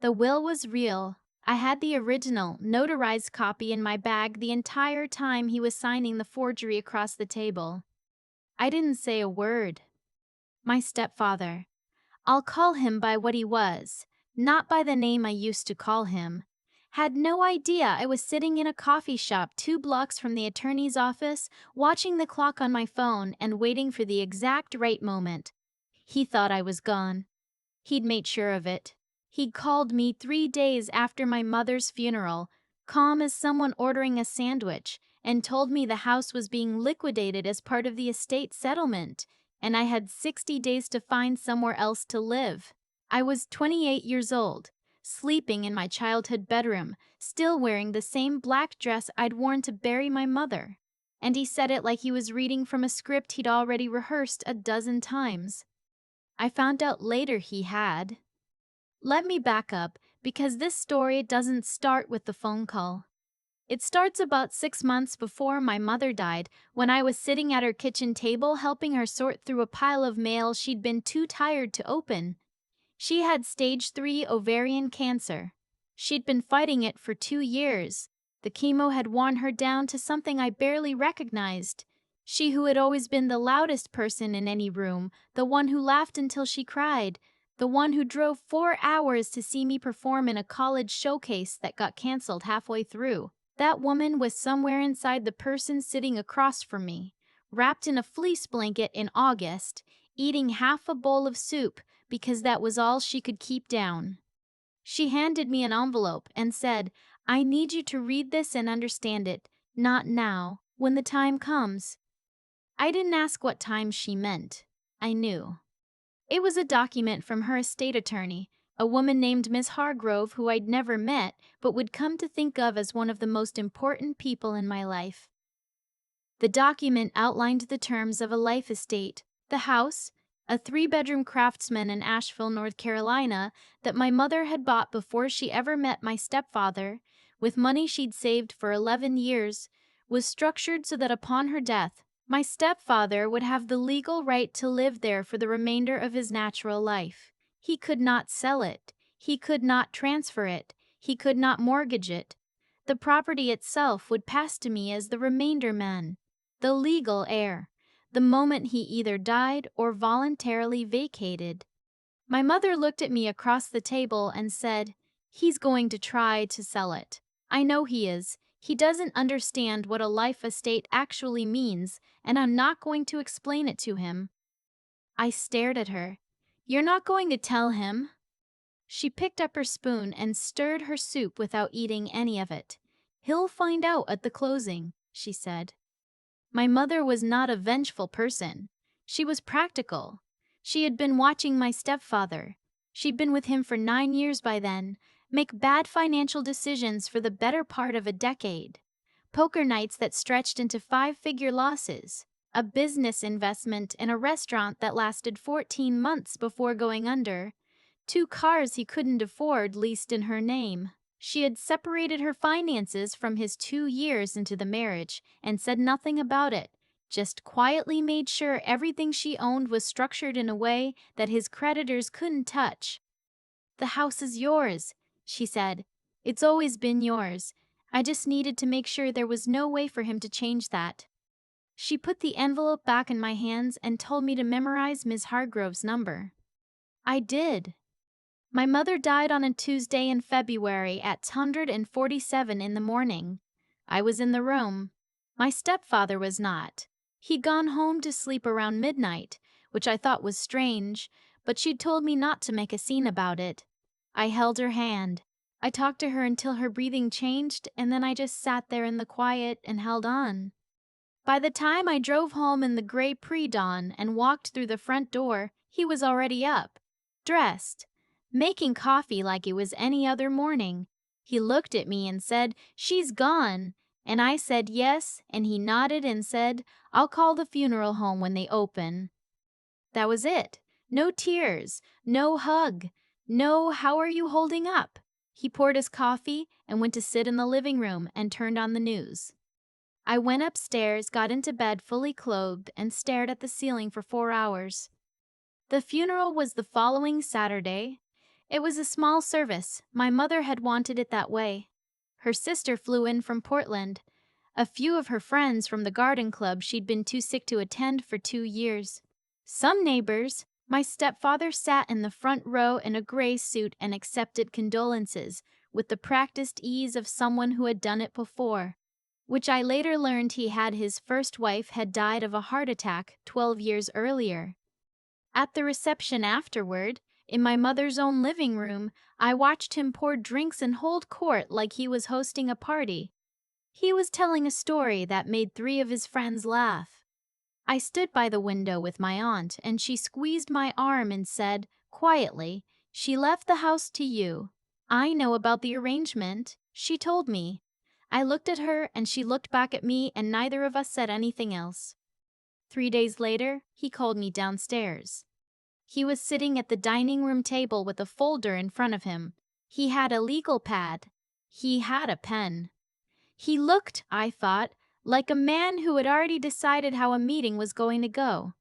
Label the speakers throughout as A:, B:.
A: The will was real. I had the original, notarized copy in my bag the entire time he was signing the forgery across the table. I didn't say a word. My stepfather. I'll call him by what he was, not by the name I used to call him. Had no idea I was sitting in a coffee shop 2 blocks from the attorney's office, watching the clock on my phone and waiting for the exact right moment. He thought I was gone. He'd made sure of it. He'd called me 3 days after my mother's funeral, calm as someone ordering a sandwich, and told me the house was being liquidated as part of the estate settlement, and I had 60 days to find somewhere else to live. I was 28 years old, sleeping in my childhood bedroom, still wearing the same black dress I'd worn to bury my mother. And he said it like he was reading from a script he'd already rehearsed a dozen times. I found out later he had. Let me back up, because this story doesn't start with the phone call. It starts about 6 months before my mother died, when I was sitting at her kitchen table helping her sort through a pile of mail she'd been too tired to open. She had stage 3 ovarian cancer. She'd been fighting it for 2 years. The chemo had worn her down to something I barely recognized. She who had always been the loudest person in any room, the one who laughed until she cried, the one who drove 4 hours to see me perform in a college showcase that got canceled halfway through. That woman was somewhere inside the person sitting across from me, wrapped in a fleece blanket in August, eating half a bowl of soup because that was all she could keep down. She handed me an envelope and said, "I need you to read this and understand it, not now, when the time comes." I didn't ask what time she meant. I knew. It was a document from her estate attorney, a woman named Miss Hargrove who I'd never met but would come to think of as one of the most important people in my life. The document outlined the terms of a life estate, the house, a 3-bedroom craftsman in Asheville, North Carolina, that my mother had bought before she ever met my stepfather, with money she'd saved for 11 years, was structured so that upon her death, my stepfather would have the legal right to live there for the remainder of his natural life. He could not sell it. He could not transfer it. He could not mortgage it. The property itself would pass to me as the remainder man, the legal heir, the moment he either died or voluntarily vacated. My mother looked at me across the table and said, "He's going to try to sell it. I know he is. He doesn't understand what a life estate actually means, and I'm not going to explain it to him." I stared at her. "You're not going to tell him?" She picked up her spoon and stirred her soup without eating any of it. "He'll find out at the closing," she said. My mother was not a vengeful person. She was practical. She had been watching my stepfather. She'd been with him for 9 years by then, make bad financial decisions for the better part of a decade. Poker nights that stretched into 5-figure losses. A business investment in a restaurant that lasted 14 months before going under. 2 cars he couldn't afford leased in her name. She had separated her finances from his 2 years into the marriage and said nothing about it, just quietly made sure everything she owned was structured in a way that his creditors couldn't touch. "The house is yours," she said. "It's always been yours. I just needed to make sure there was no way for him to change that." She put the envelope back in my hands and told me to memorize Ms. Hargrove's number. I did. My mother died on a Tuesday in February at 147 in the morning. I was in the room. My stepfather was not. He'd gone home to sleep around midnight, which I thought was strange, but she'd told me not to make a scene about it. I held her hand. I talked to her until her breathing changed, and then I just sat there in the quiet and held on. By the time I drove home in the gray pre-dawn and walked through the front door, he was already up, dressed, making coffee like it was any other morning. He looked at me and said, "She's gone." And I said yes, and he nodded and said, "I'll call the funeral home when they open." That was it. No tears, no hug, no "how are you holding up?" He poured his coffee and went to sit in the living room and turned on the news. I went upstairs, got into bed fully clothed, and stared at the ceiling for 4 hours. The funeral was the following Saturday. It was a small service. My mother had wanted it that way. Her sister flew in from Portland. A few of her friends from the garden club she'd been too sick to attend for 2 years. Some neighbors. My stepfather sat in the front row in a gray suit and accepted condolences with the practiced ease of someone who had done it before, which I later learned he had. His first wife had died of a heart attack 12 years earlier. At the reception afterward, in my mother's own living room, I watched him pour drinks and hold court like he was hosting a party. He was telling a story that made 3 of his friends laugh. I stood by the window with my aunt, and she squeezed my arm and said, quietly, "She left the house to you. I know about the arrangement," she told me. I looked at her, and she looked back at me, and neither of us said anything else. 3 days later, he called me downstairs. He was sitting at the dining room table with a folder in front of him. He had a legal pad. He had a pen. He looked, I thought, like a man who had already decided how a meeting was going to go.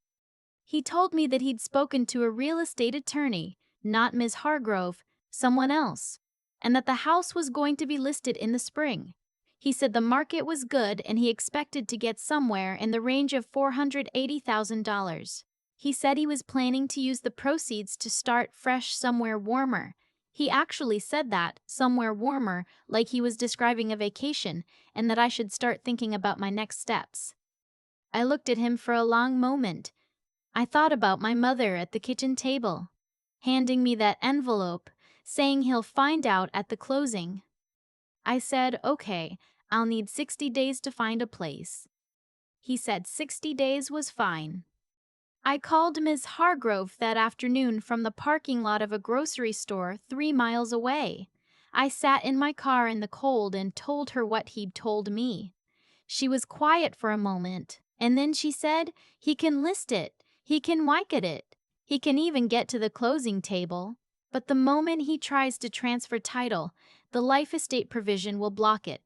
A: He told me that he'd spoken to a real estate attorney, not Ms. Hargrove, someone else, and that the house was going to be listed in the spring. He said the market was good and he expected to get somewhere in the range of $480,000. He said he was planning to use the proceeds to start fresh somewhere warmer. He actually said that, somewhere warmer, like he was describing a vacation, and that I should start thinking about my next steps. I looked at him for a long moment. I thought about my mother at the kitchen table, handing me that envelope, saying he'll find out at the closing. I said, okay, I'll need 60 days to find a place. He said 60 days was fine. I called Ms. Hargrove that afternoon from the parking lot of a grocery store 3 miles away. I sat in my car in the cold and told her what he'd told me. She was quiet for a moment, and then she said, he can list it, he can wicket it, he can even get to the closing table. But the moment he tries to transfer title, the life estate provision will block it.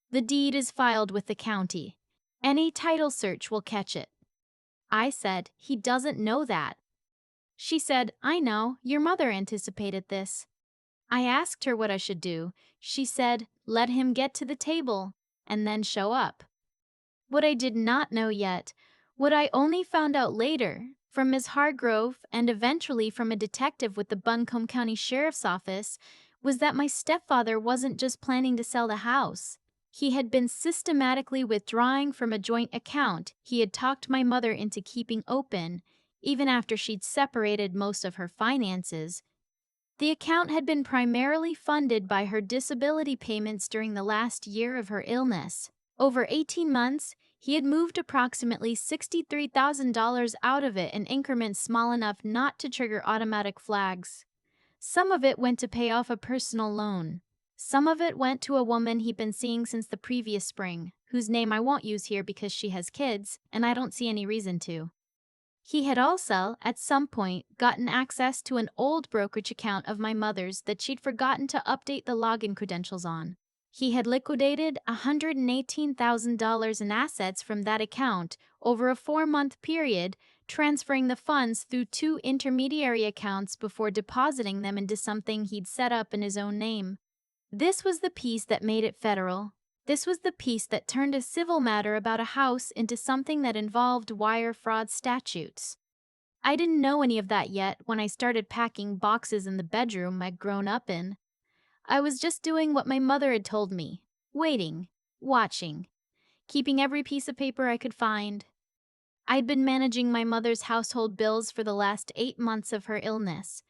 A: The deed is filed with the county. Any title search will catch it. I said, he doesn't know that. She said, I know, your mother anticipated this. I asked her what I should do. She said, let him get to the table, and then show up. What I did not know yet, what I only found out later, from Ms. Hargrove and eventually from a detective with the Buncombe County Sheriff's Office, was that my stepfather wasn't just planning to sell the house. He had been systematically withdrawing from a joint account he had talked my mother into keeping open, even after she'd separated most of her finances. The account had been primarily funded by her disability payments during the last year of her illness. Over 18 months, he had moved approximately $63,000 out of it in increments small enough not to trigger automatic flags. Some of it went to pay off a personal loan. Some of it went to a woman he'd been seeing since the previous spring, whose name I won't use here because she has kids, and I don't see any reason to. He had also, at some point, gotten access to an old brokerage account of my mother's that she'd forgotten to update the login credentials on. He had liquidated $118,000 in assets from that account over a 4-month period, transferring the funds through 2 intermediary accounts before depositing them into something he'd set up in his own name. This was the piece that made it federal. This was the piece that turned a civil matter about a house into something that involved wire fraud statutes. I didn't know any of that yet when I started packing boxes in the bedroom I'd grown up in. I was just doing what my mother had told me, waiting, watching, keeping every piece of paper I could find. I'd been managing my mother's household bills for the last 8 months of her illness.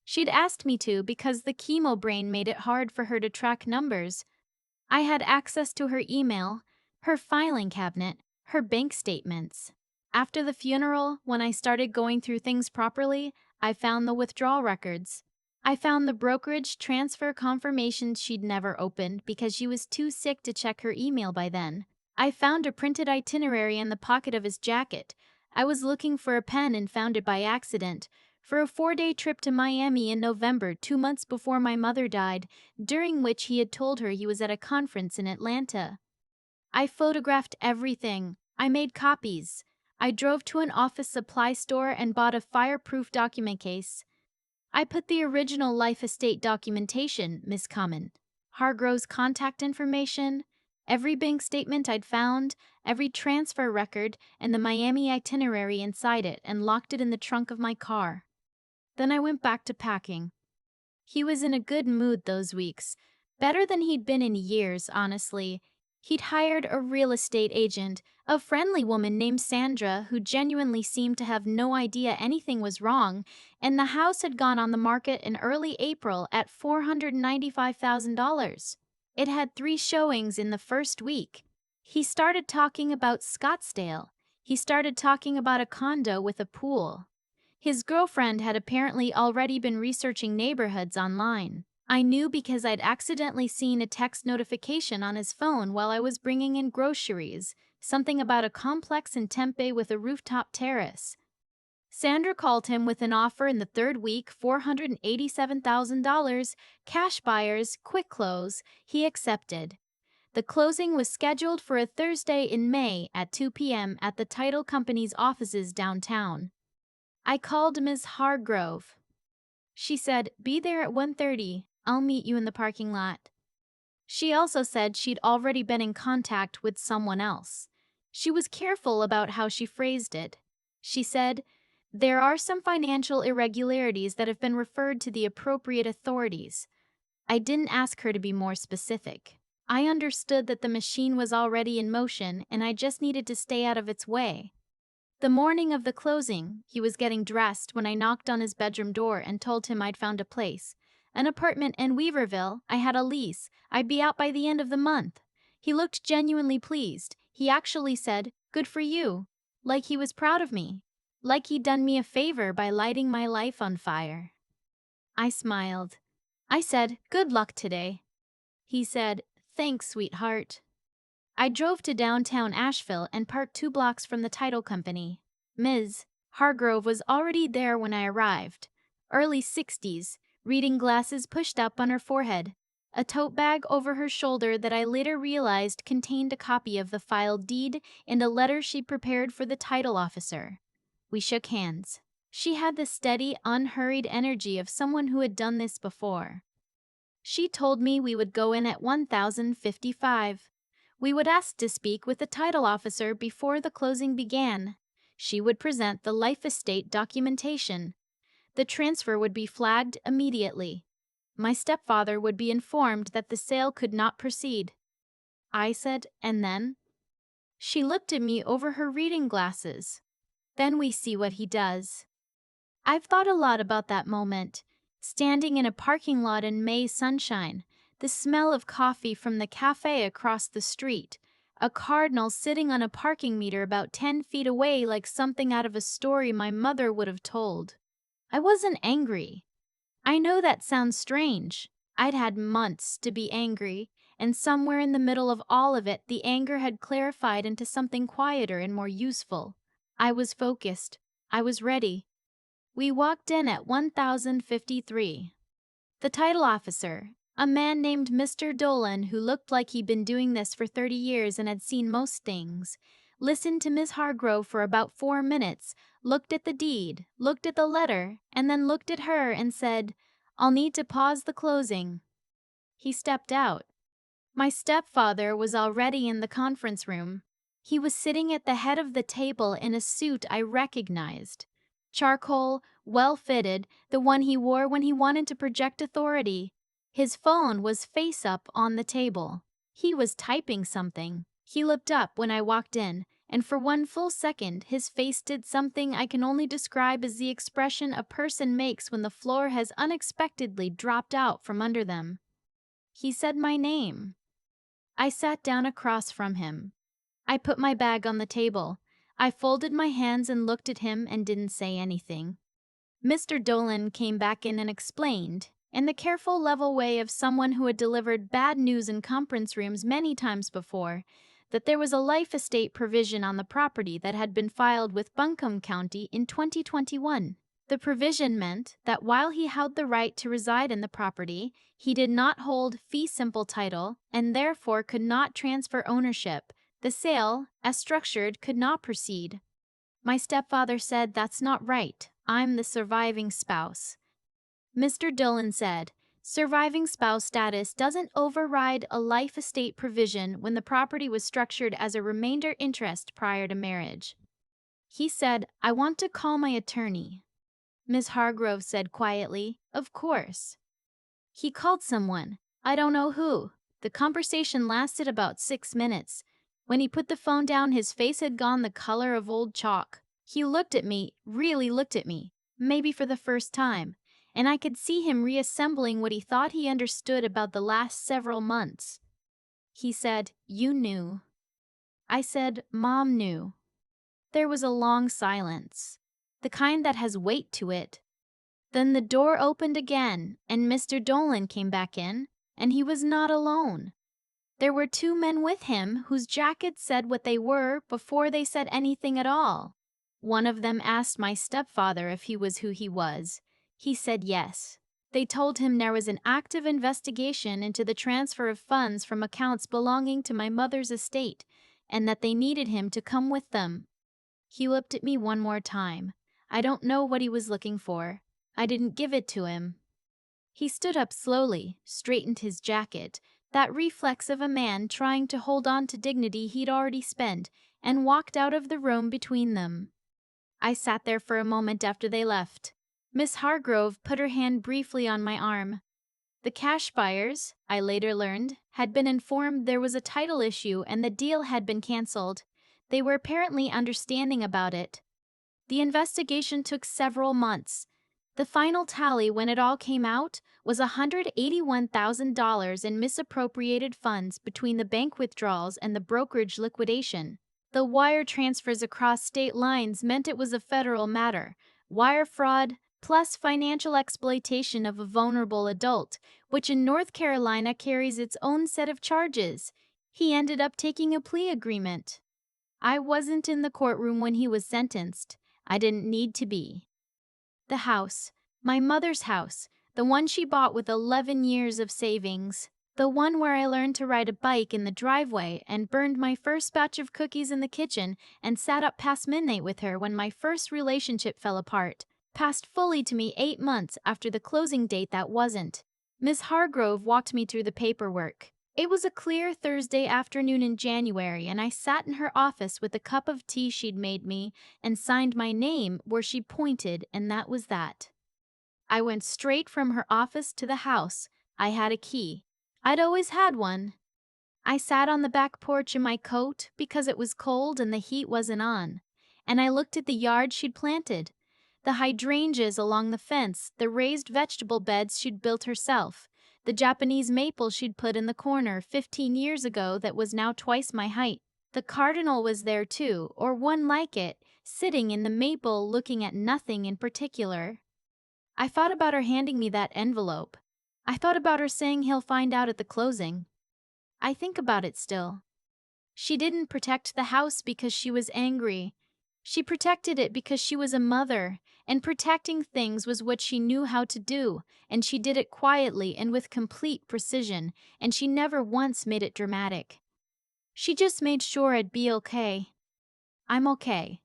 A: She'd asked me to because the chemo brain made it hard for her to track numbers. I had access to her email, her filing cabinet, her bank statements. After the funeral, when I started going through things properly, I found the withdrawal records. I found the brokerage transfer confirmations she'd never opened because she was too sick to check her email by then. I found a printed itinerary in the pocket of his jacket. I was looking for a pen and found it by accident, for a 4-day trip to Miami in November, 2 months before my mother died, during which he had told her he was at a conference in Atlanta. I photographed everything. I made copies. I drove to an office supply store and bought a fireproof document case. I put the original life estate documentation, Miss Common, Hargrove's contact information, every bank statement I'd found, every transfer record, and the Miami itinerary inside it, and locked it in the trunk of my car. Then I went back to packing. He was in a good mood those weeks, better than he'd been in years, honestly. He'd hired a real estate agent, a friendly woman named Sandra who genuinely seemed to have no idea anything was wrong, and the house had gone on the market in early April at $495,000. It had 3 showings in the first week. He started talking about Scottsdale. He started talking about a condo with a pool. His girlfriend had apparently already been researching neighborhoods online. I knew because I'd accidentally seen a text notification on his phone while I was bringing in groceries, something about a complex in Tempe with a rooftop terrace. Sandra called him with an offer in the third week, $487,000, cash buyers, quick close. He accepted. The closing was scheduled for a Thursday in May at 2 p.m. at the title company's offices downtown. I called Ms. Hargrove. She said, "Be there at 1:30. I'll meet you in the parking lot." She also said she'd already been in contact with someone else. She was careful about how she phrased it. She said, "There are some financial irregularities that have been referred to the appropriate authorities." I didn't ask her to be more specific. I understood that the machine was already in motion and I just needed to stay out of its way. The morning of the closing, he was getting dressed when I knocked on his bedroom door and told him I'd found a place. An apartment in Weaverville. I had a lease. I'd be out by the end of the month. He looked genuinely pleased. He actually said, "Good for you." Like he was proud of me. Like he'd done me a favor by lighting my life on fire. I smiled. I said, "Good luck today." He said, "Thanks, sweetheart." I drove to downtown Asheville and parked 2 blocks from the title company. Ms. Hargrove was already there when I arrived. Early 60s, reading glasses pushed up on her forehead, a tote bag over her shoulder that I later realized contained a copy of the filed deed and a letter she prepared for the title officer. We shook hands. She had the steady, unhurried energy of someone who had done this before. She told me we would go in at 1055. We would ask to speak with the title officer before the closing began. She would present the life estate documentation. The transfer would be flagged immediately. My stepfather would be informed that the sale could not proceed. I said, "And then?" She looked at me over her reading glasses. "Then we see what he does." I've thought a lot about that moment, standing in a parking lot in May sunshine, the smell of coffee from the cafe across the street, a cardinal sitting on a parking meter about 10 feet away like something out of a story my mother would have told. I wasn't angry. I know that sounds strange. I'd had months to be angry, and somewhere in the middle of all of it, the anger had clarified into something quieter and more useful. I was focused. I was ready. We walked in at 1053. The title officer, a man named Mr. Dolan who looked like he'd been doing this for 30 years and had seen most things, listened to Miss Hargrove for about 4 minutes, looked at the deed, looked at the letter, and then looked at her and said, "I'll need to pause the closing." He stepped out. My stepfather was already in the conference room. He was sitting at the head of the table in a suit I recognized. Charcoal, well-fitted, the one he wore when he wanted to project authority. His phone was face up on the table. He was typing something. He looked up when I walked in, and for one full second his face did something I can only describe as the expression a person makes when the floor has unexpectedly dropped out from under them. He said my name. I sat down across from him. I put my bag on the table. I folded my hands and looked at him and didn't say anything. Mr. Dolan came back in and explained, in the careful, level way of someone who had delivered bad news in conference rooms many times before, that there was a life estate provision on the property that had been filed with Buncombe County in 2021. The provision meant that while he held the right to reside in the property, he did not hold fee simple title and therefore could not transfer ownership. The sale, as structured, could not proceed. My stepfather said, "That's not right. I'm the surviving spouse." Mr. Dillon said, surviving spouse status doesn't override a life estate provision when the property was structured as a remainder interest prior to marriage. He said, I want to call my attorney. Miss Hargrove said quietly, of course. He called someone. I don't know who. The conversation lasted about 6 minutes. When he put the phone down, his face had gone the color of old chalk. He looked at me, really looked at me, maybe for the first time, and I could see him reassembling what he thought he understood about the last several months. He said, you knew. I said, Mom knew. There was a long silence, the kind that has weight to it. Then the door opened again, and Mr. Dolan came back in, and he was not alone. There were 2 men with him whose jackets said what they were before they said anything at all. One of them asked my stepfather if he was who he was. He said yes. They told him there was an active investigation into the transfer of funds from accounts belonging to my mother's estate, and that they needed him to come with them. He looked at me one more time. I don't know what he was looking for. I didn't give it to him. He stood up slowly, straightened his jacket, that reflex of a man trying to hold on to dignity he'd already spent, and walked out of the room between them. I sat there for a moment after they left. Miss Hargrove put her hand briefly on my arm. The cash buyers, I later learned, had been informed there was a title issue and the deal had been canceled. They were apparently understanding about it. The investigation took several months. The final tally, when it all came out, was $181,000 in misappropriated funds between the bank withdrawals and the brokerage liquidation. The wire transfers across state lines meant it was a federal matter. Wire fraud, plus financial exploitation of a vulnerable adult, which in North Carolina carries its own set of charges. He ended up taking a plea agreement. I wasn't in the courtroom when he was sentenced. I didn't need to be. The house, my mother's house, the one she bought with 11 years of savings, the one where I learned to ride a bike in the driveway and burned my first batch of cookies in the kitchen and sat up past midnight with her when my first relationship fell apart, passed fully to me 8 months after the closing date that wasn't. Miss Hargrove walked me through the paperwork. It was a clear Thursday afternoon in January, and I sat in her office with a cup of tea she'd made me and signed my name where she pointed, and that was that. I went straight from her office to the house. I had a key. I'd always had one. I sat on the back porch in my coat because it was cold and the heat wasn't on, and I looked at the yard she'd planted. The hydrangeas along the fence, the raised vegetable beds she'd built herself, the Japanese maple she'd put in the corner 15 years ago that was now twice my height. The cardinal was there too, or one like it, sitting in the maple looking at nothing in particular. I thought about her handing me that envelope. I thought about her saying he'll find out at the closing. I think about it still. She didn't protect the house because she was angry. She protected it because she was a mother, and protecting things was what she knew how to do, and she did it quietly and with complete precision, and she never once made it dramatic. She just made sure I'd be okay. I'm okay.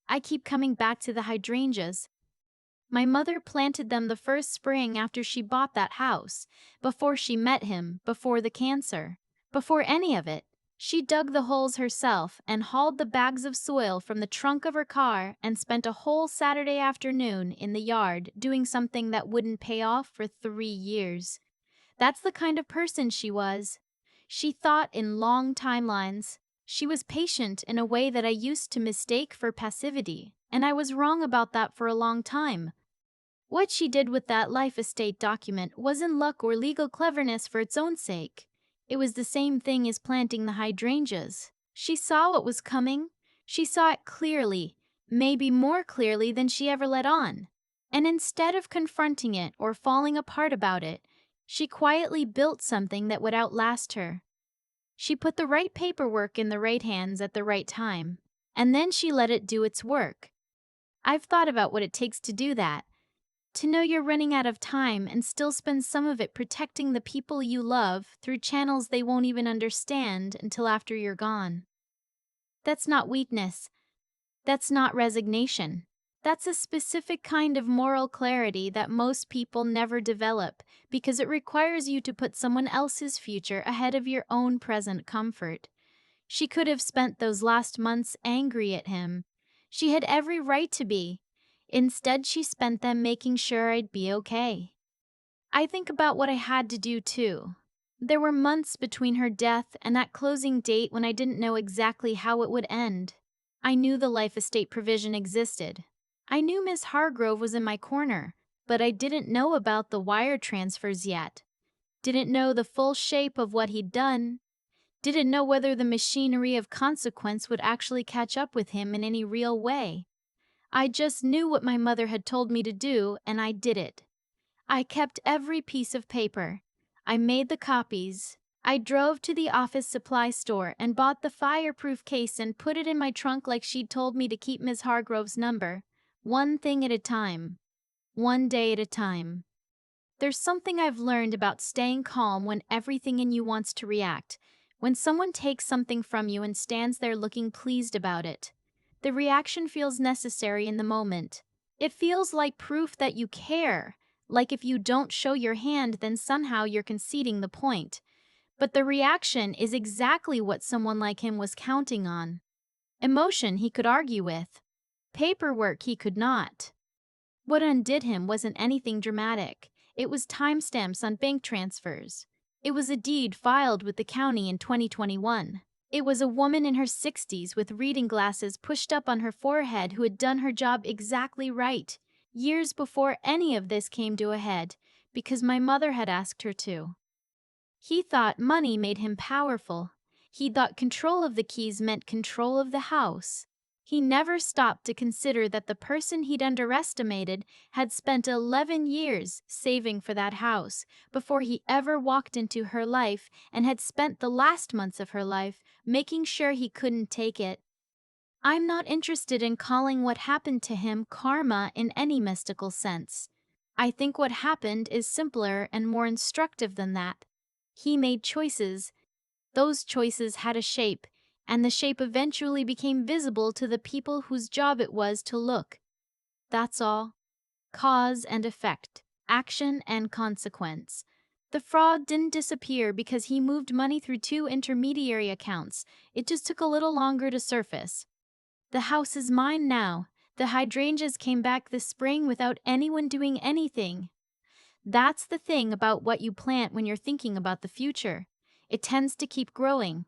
A: I keep coming back to the hydrangeas. My mother planted them the first spring after she bought that house, before she met him, before the cancer, before any of it. She dug the holes herself and hauled the bags of soil from the trunk of her car and spent a whole Saturday afternoon in the yard doing something that wouldn't pay off for 3 years. That's the kind of person she was. She thought in long timelines. She was patient in a way that I used to mistake for passivity, and I was wrong about that for a long time. What she did with that life estate document wasn't luck or legal cleverness for its own sake. It was the same thing as planting the hydrangeas. She saw what was coming. She saw it clearly, maybe more clearly than she ever let on. And instead of confronting it or falling apart about it, she quietly built something that would outlast her. She put the right paperwork in the right hands at the right time, and then she let it do its work. I've thought about what it takes to do that. To know you're running out of time and still spend some of it protecting the people you love through channels they won't even understand until after you're gone. That's not weakness. That's not resignation. That's a specific kind of moral clarity that most people never develop because it requires you to put someone else's future ahead of your own present comfort. She could have spent those last months angry at him. She had every right to be. Instead, she spent them making sure I'd be okay. I think about what I had to do too. There were months between her death and that closing date when I didn't know exactly how it would end. I knew the life estate provision existed. I knew Miss Hargrove was in my corner, but I didn't know about the wire transfers yet. Didn't know the full shape of what he'd done. Didn't know whether the machinery of consequence would actually catch up with him in any real way. I just knew what my mother had told me to do, and I did it. I kept every piece of paper. I made the copies. I drove to the office supply store and bought the fireproof case and put it in my trunk like she'd told me to keep Miss Hargrove's number. One thing at a time. One day at a time. There's something I've learned about staying calm when everything in you wants to react. When someone takes something from you and stands there looking pleased about it. The reaction feels necessary in the moment. It feels like proof that you care. Like if you don't show your hand, then somehow you're conceding the point. But the reaction is exactly what someone like him was counting on. Emotion he could argue with. Paperwork he could not. What undid him wasn't anything dramatic. It was timestamps on bank transfers. It was a deed filed with the county in 2021. It was a woman in her 60s with reading glasses pushed up on her forehead who had done her job exactly right, years before any of this came to a head, because my mother had asked her to. He thought money made him powerful. He thought control of the keys meant control of the house. He never stopped to consider that the person he'd underestimated had spent 11 years saving for that house before he ever walked into her life and had spent the last months of her life making sure he couldn't take it. I'm not interested in calling what happened to him karma in any mystical sense. I think what happened is simpler and more instructive than that. He made choices. Those choices had a shape, and the shape eventually became visible to the people whose job it was to look. That's all. Cause and effect, action and consequence. The fraud didn't disappear because he moved money through 2 intermediary accounts. It just took a little longer to surface. The house is mine now. The hydrangeas came back this spring without anyone doing anything. That's the thing about what you plant when you're thinking about the future. It tends to keep growing.